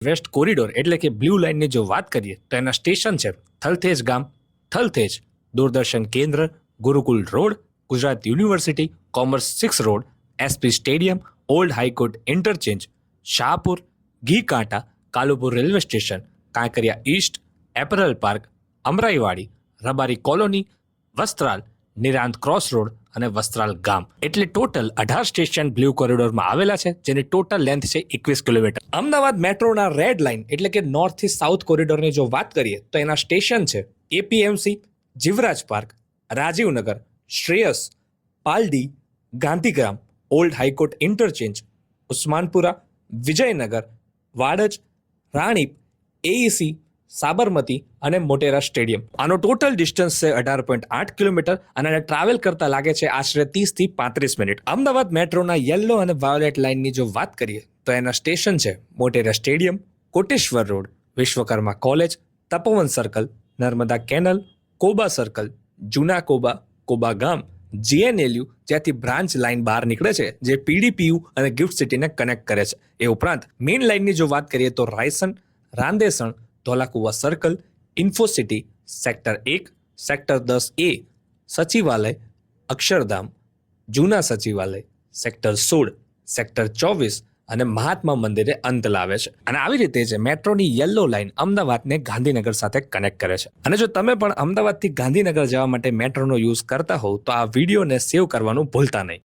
West corridor એટલે કે blue લાઇનની જો વાત કરીએ તો એના સ્ટેશન છે થલતેજ ગામ, Thaltej, Doordarshan Kendra, Gurukul road, Gujarat university, commerce 6 road, SP stadium, old high court interchange, Shahpur, Ghee Kanta, Kalupur railway station, Kankaria east, apparel park, Amraiwadi, Rabari colony, Vastral, Nirant cross road અને વસ્ત્રાલ ગામ. એટલે ટોટલ 18 સ્ટેશન બ્લુ કોરિડોરમાં આવેલા છે, જેની ટોટલ લેન્થ છે 21 કિલોમીટર. અમદાવાદ મેટ્રોના રેડ લાઇન એટલે કે નોર્થ થી સાઉથ કોરિડોરની જો વાત કરીએ તો એના સ્ટેશન છે APMC, Jivraj Park, Rajivnagar, Shreyas, Paldi, Gandhigram, Old high court Interchange, Usmanpura, Vijaynagar, Vadaj, Ranip, AEC, Sabarmati અને મોટેરા સ્ટેડિયમ. આનો ટોટલ ડિસ્ટન્સ છે 18.8 કિલોમીટર અને આને ટ્રાવેલ કરતા લાગે છે આશરે 30 થી 35 મિનિટ. અમદાવાદ મેટ્રોના યલો અને વાયોલેટ લાઇનની જો વાત કરીએ તો એના સ્ટેશન છે Motera stadium, Koteshwar road, Vishwakarma college, Tapovan circle, Narmada canal, Koba circle, જૂના કોબા, કોબા ગામ, જીએનએલયુ, જ્યાંથી બ્રાન્ચ લાઇન બહાર નીકળે છે જે પીડીપીયુ અને ગિફ્ટ સિટીને કનેક્ટ કરે છે. એ ઉપરાંત મેઇન લાઇનની જો વાત કરીએ તો Raisen, Randesan, Dholakuva circle, Infocity, sector 1, sector 10A, સચિવાલય, અક્ષરધામ, જૂના સચિવાલય, સેક્ટર 16, સેક્ટર 24 અને મહાત્મા મંદિરે અંત લાવે છે. અને આવી રીતે જે મેટ્રોની યલો લાઇન અમદાવાદને ગાંધીનગર સાથે કનેક્ટ કરે છે. અને જો તમે પણ અમદાવાદથી ગાંધીનગર જવા માટે મેટ્રોનો યુઝ કરતા હોવ તો આ વિડીયોને સેવ કરવાનું ભૂલતા નહીં.